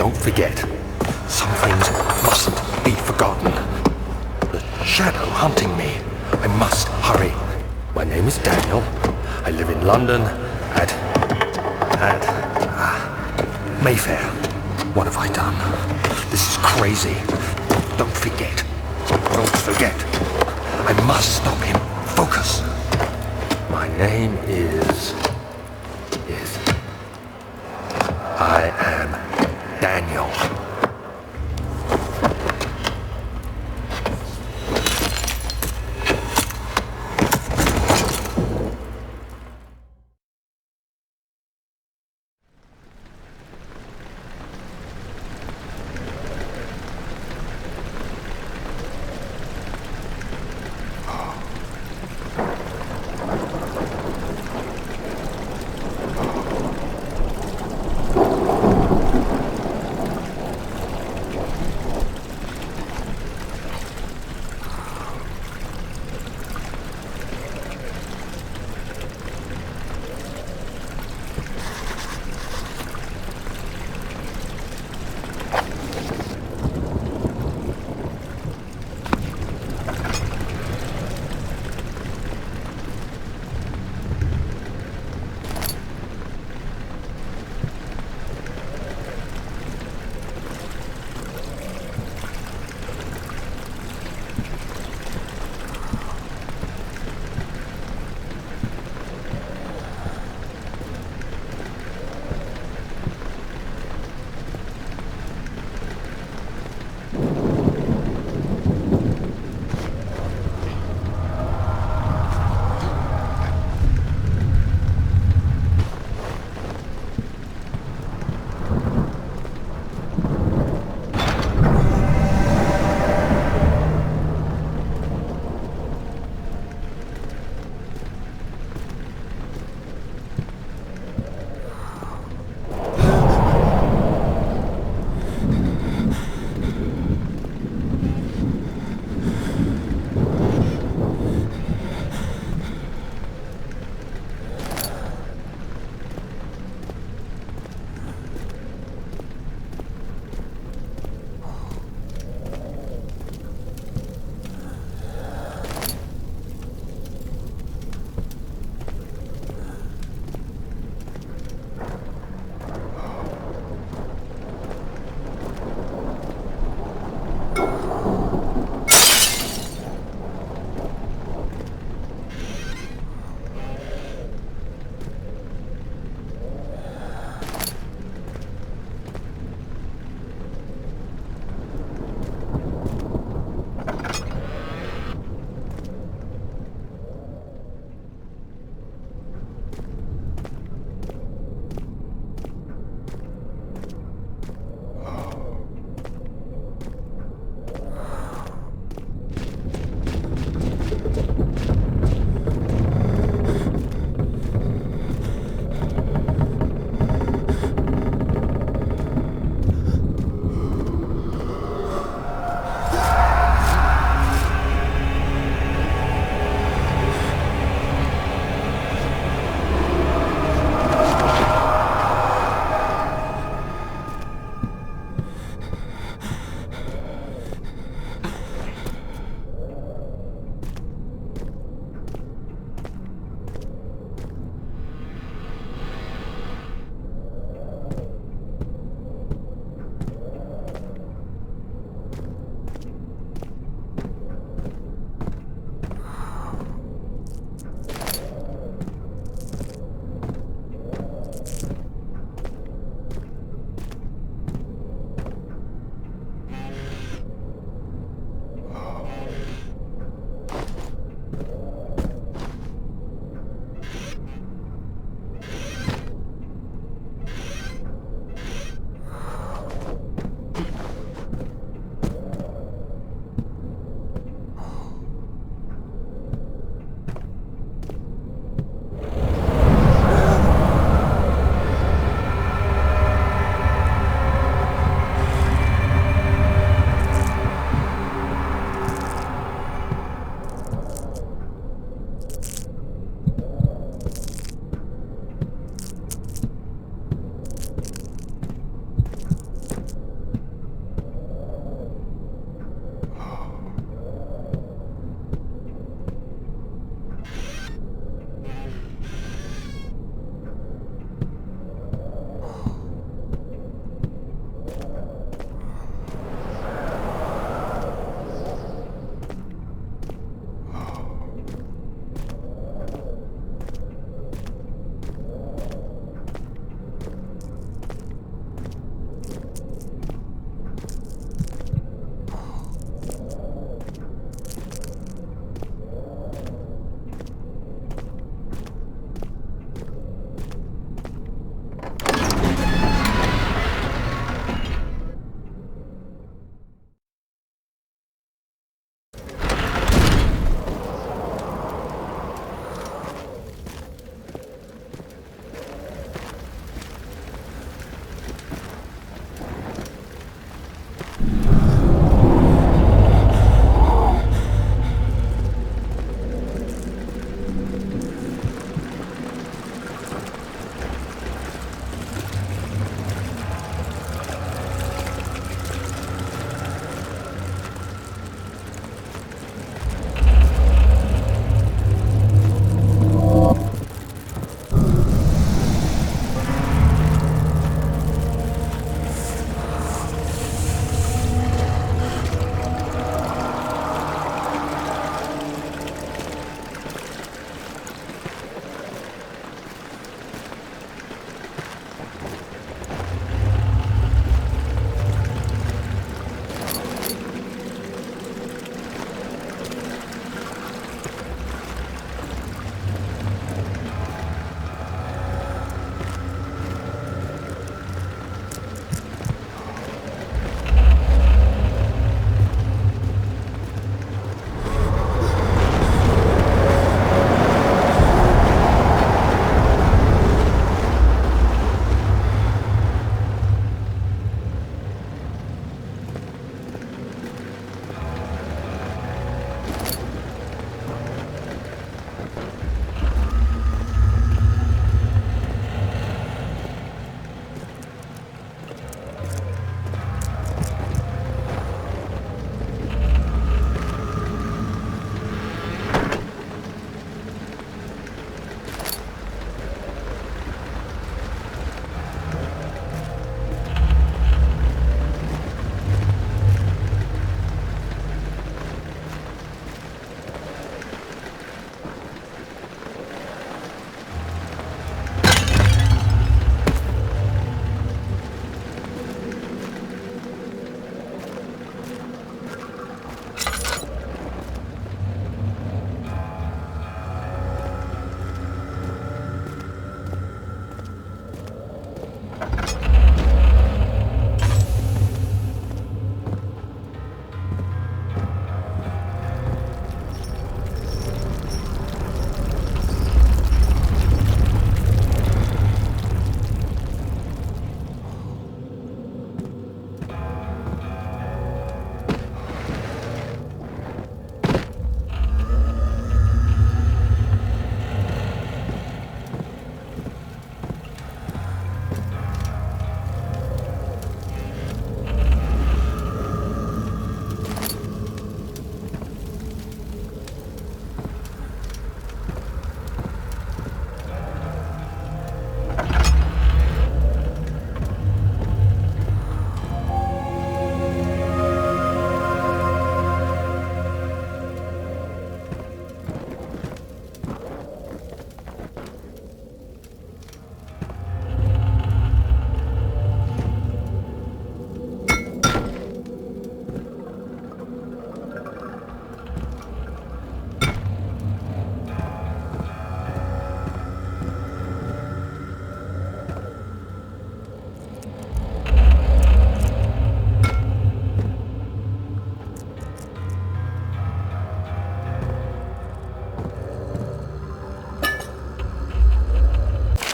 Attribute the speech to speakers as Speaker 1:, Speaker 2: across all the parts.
Speaker 1: Don't forget. Some things mustn't be forgotten. The shadow hunting me. I must hurry. My name is Daniel. I live in London at Mayfair. What have I done? This is crazy. Don't forget. Don't forget. I must stop him. Focus. My name is... I am Daniel.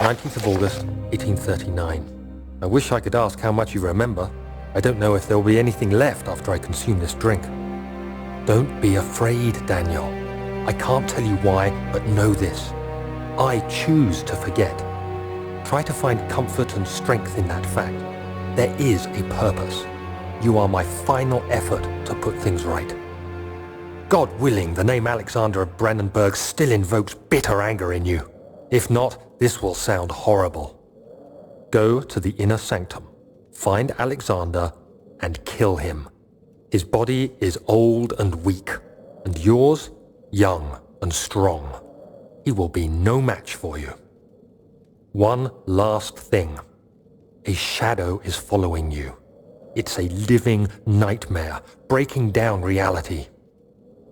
Speaker 2: 19th of August, 1839. I wish I could ask how much you remember. I don't know if there will be anything left after I consume this drink. Don't be afraid, Daniel. I can't tell you why, but know this. I choose to forget. Try to find comfort and strength in that fact. There is a purpose. You are my final effort to put things right. God willing, the name Alexander of Brandenburg still invokes bitter anger in you. If not, this will sound horrible. Go to the inner sanctum, find Alexander, and kill him. His body is old and weak, and yours, young and strong. He will be no match for you. One last thing. A shadow is following you. It's a living nightmare, breaking down reality.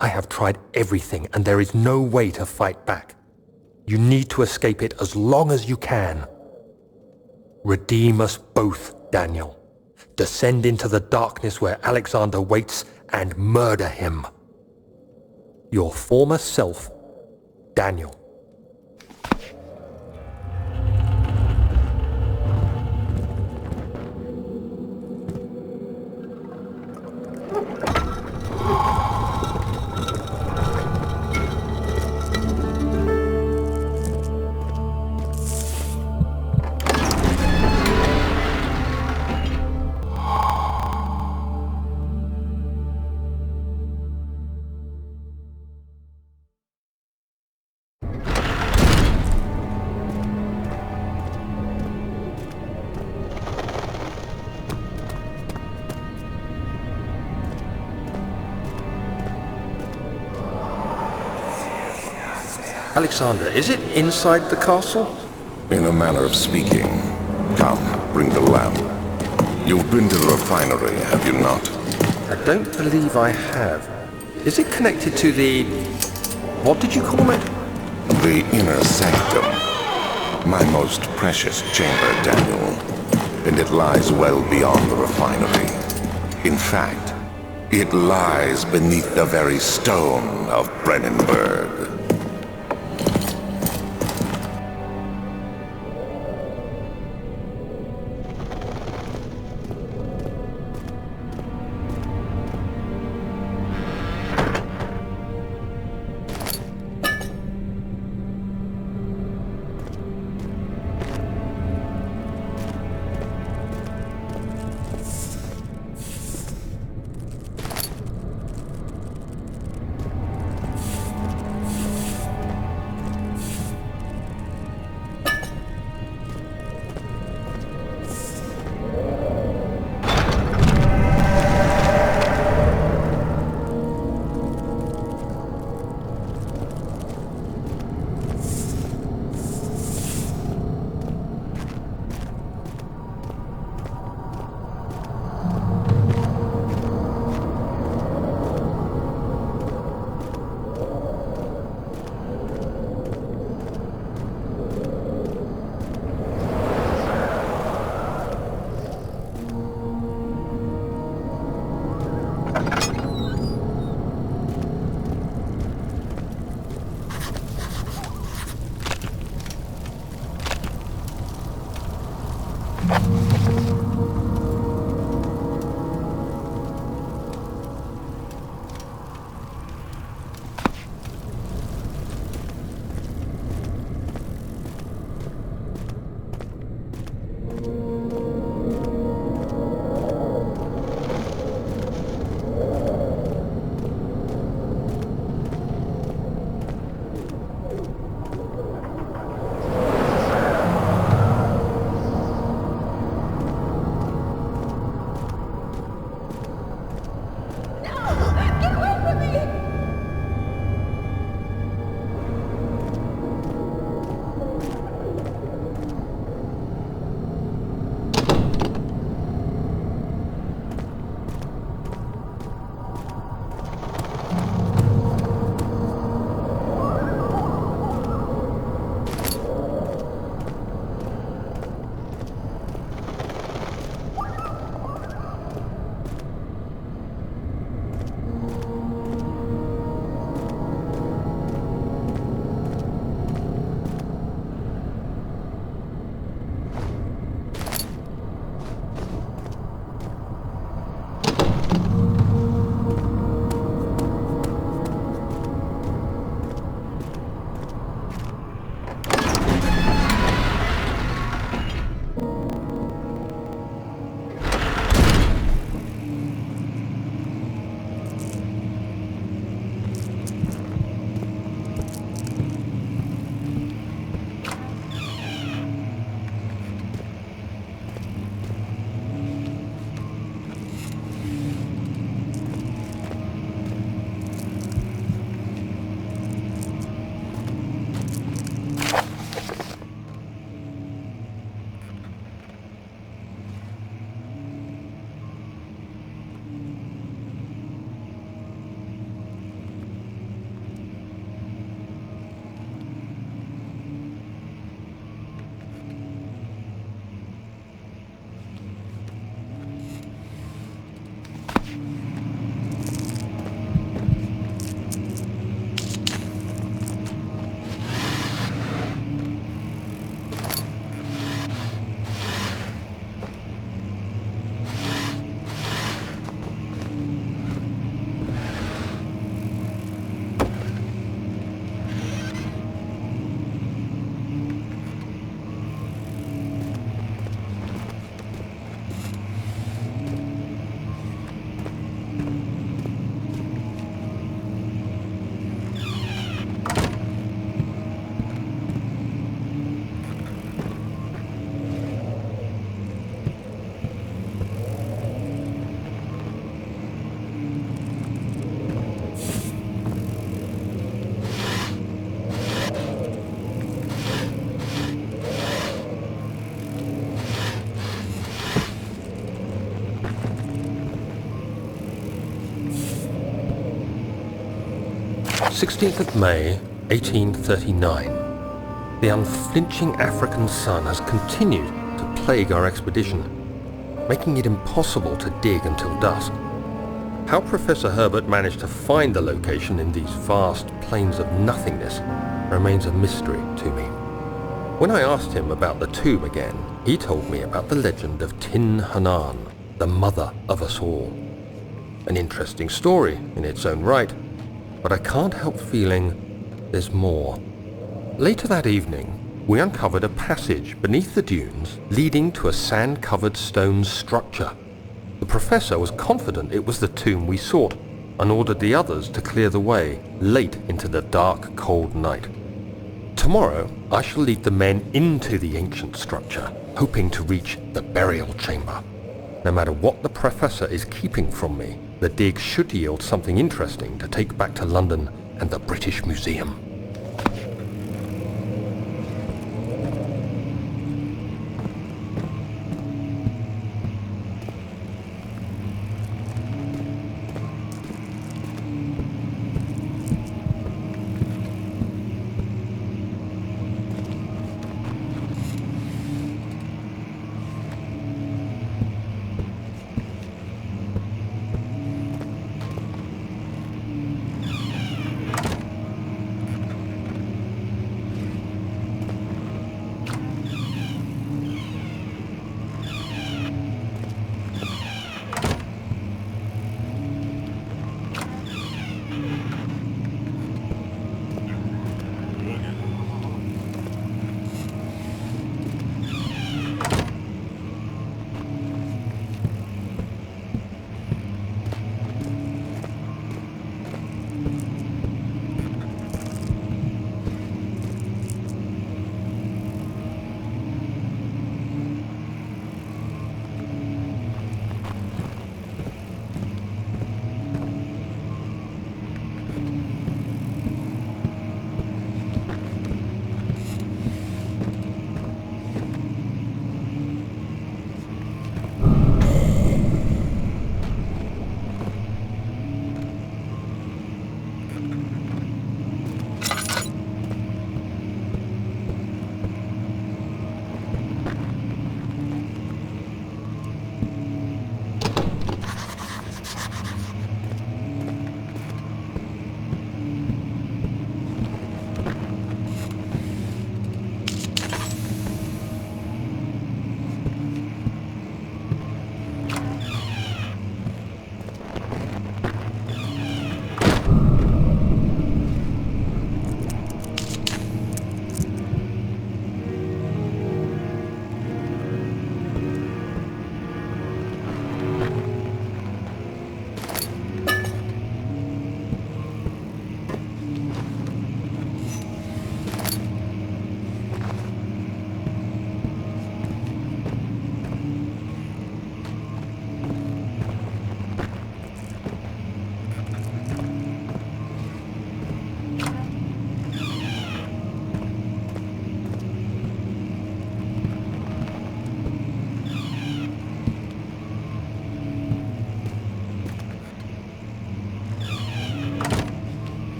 Speaker 2: I have tried everything, and there is no way to fight back. You need to escape it as long as you can. Redeem us both, Daniel. Descend into the darkness where Alexander waits and murder him. Your former self, Daniel. Alexander, is it inside the castle?
Speaker 3: In a manner of speaking. Come, bring the lamp. You've been to the refinery, have you not?
Speaker 2: I don't believe I have. Is it connected to the... what did you call it?
Speaker 3: The inner sanctum. My most precious chamber, Daniel. And it lies well beyond the refinery. In fact, it lies beneath the very stone of Brennenburg.
Speaker 2: 16th of May, 1839. The unflinching African sun has continued to plague our expedition, making it impossible to dig until dusk. How Professor Herbert managed to find the location in these vast plains of nothingness remains a mystery to me. When I asked him about the tomb again, he told me about the legend of Tin Hanan, the mother of us all. An interesting story in its own right, but I can't help feeling there's more. Later that evening, we uncovered a passage beneath the dunes leading to a sand-covered stone structure. The professor was confident it was the tomb we sought and ordered the others to clear the way late into the dark, cold night. Tomorrow, I shall lead the men into the ancient structure, hoping to reach the burial chamber. No matter what the professor is keeping from me, the dig should yield something interesting to take back to London and the British Museum.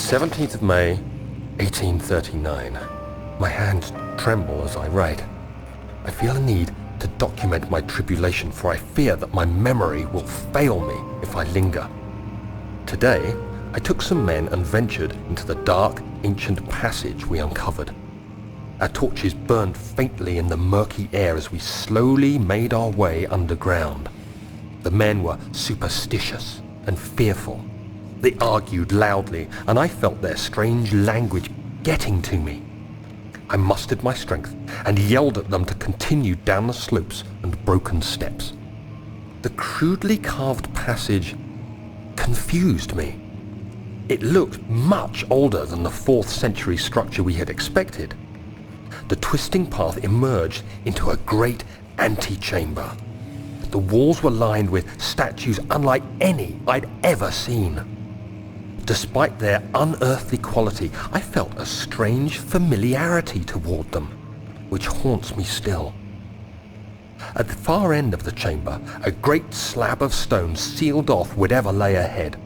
Speaker 2: "17th of May, 1839. My hands tremble as I write. I feel a need to document my tribulation, for I fear that my memory will fail me if I linger. Today, I took some men and ventured into the dark, ancient passage we uncovered. Our torches burned faintly in the murky air as we slowly made our way underground. The men were superstitious and fearful. They argued loudly, and I felt their strange language getting to me. I mustered my strength and yelled at them to continue down the slopes and broken steps. The crudely carved passage confused me. It looked much older than the 4th century structure we had expected. The twisting path emerged into a great antechamber. The walls were lined with statues unlike any I'd ever seen. Despite their unearthly quality, I felt a strange familiarity toward them, which haunts me still. At the far end of the chamber, a great slab of stone sealed off whatever lay ahead.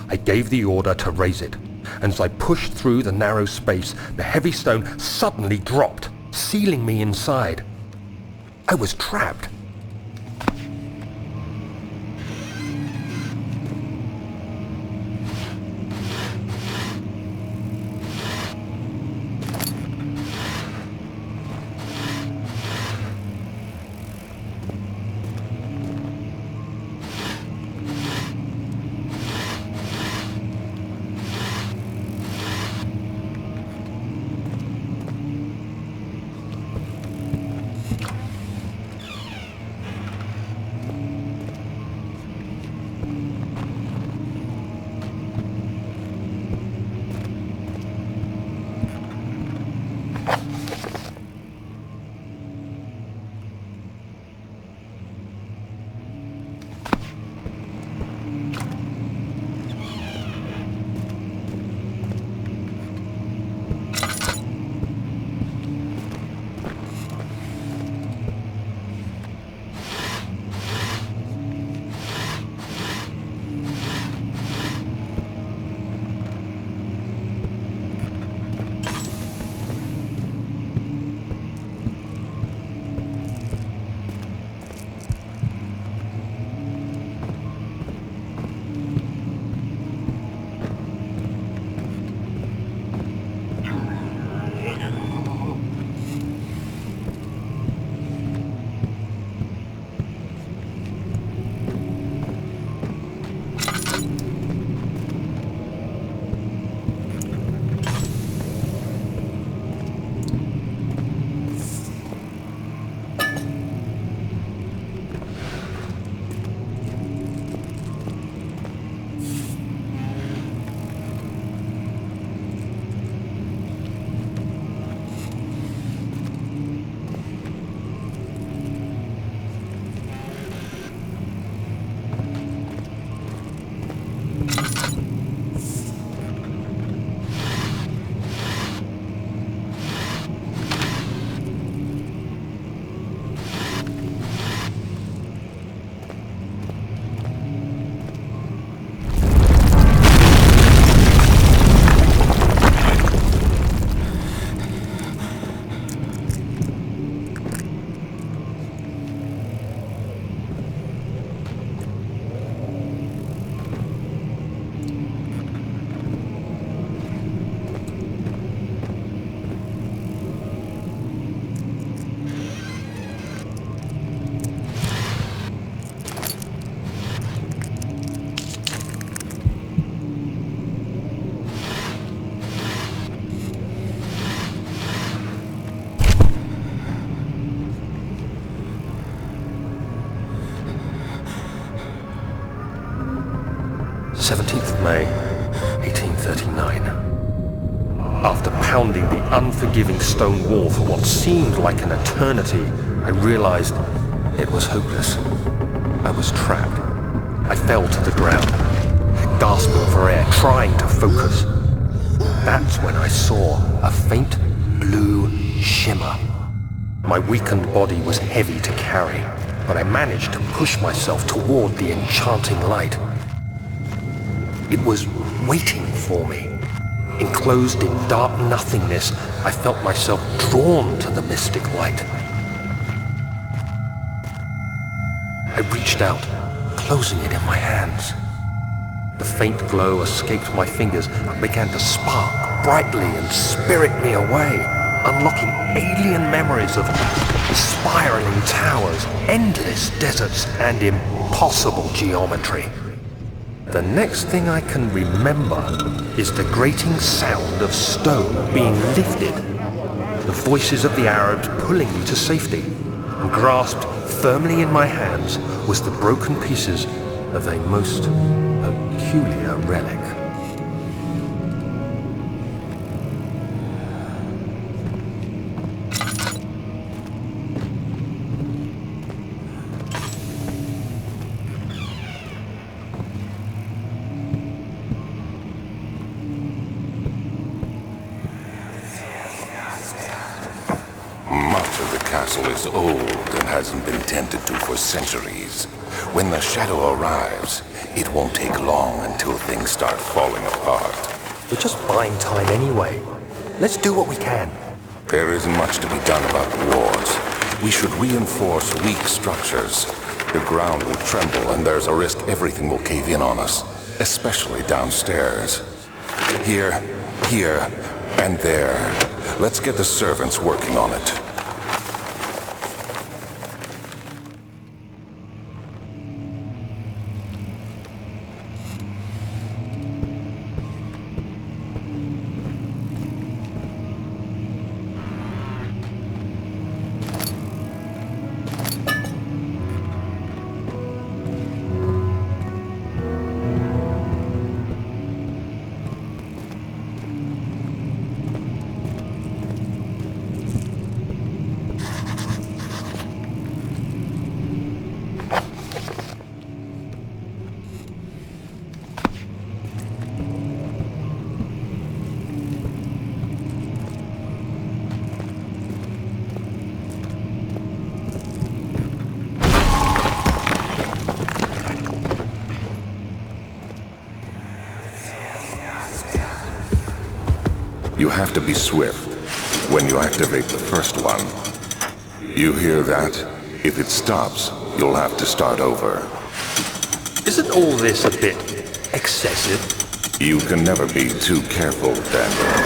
Speaker 2: I gave the order to raise it, and as I pushed through the narrow space, the heavy stone suddenly dropped, sealing me inside. I was trapped. May 1839. After pounding the unforgiving stone wall for what seemed like an eternity, I realized it was hopeless. I was trapped. I fell to the ground, gasping for air, trying to focus. That's when I saw a faint blue shimmer. My weakened body was heavy to carry, but I managed to push myself toward the enchanting light. It was waiting for me. Enclosed in dark nothingness, I felt myself drawn to the mystic light. I reached out, closing it in my hands. The faint glow escaped my fingers and began to spark brightly and spirit me away, unlocking alien memories of spiraling towers, endless deserts, and impossible geometry. The next thing I can remember is the grating sound of stone being lifted, the voices of the Arabs pulling me to safety, and grasped firmly in my hands was the broken pieces of a most peculiar relic.
Speaker 3: Much of the castle is old and hasn't been tended to for centuries. When the shadow arrives, it won't take long until things start falling apart.
Speaker 1: We're just buying time anyway. Let's do what we can.
Speaker 3: There isn't much to be done about the wards. We should reinforce weak structures. The ground will tremble and there's a risk everything will cave in on us, especially downstairs. Here, and there. Let's get the servants working on it. You have to be swift when you activate the first one. You hear that? If it stops, you'll have to start over.
Speaker 1: Isn't all this a bit excessive?
Speaker 3: You can never be too careful, Daniel.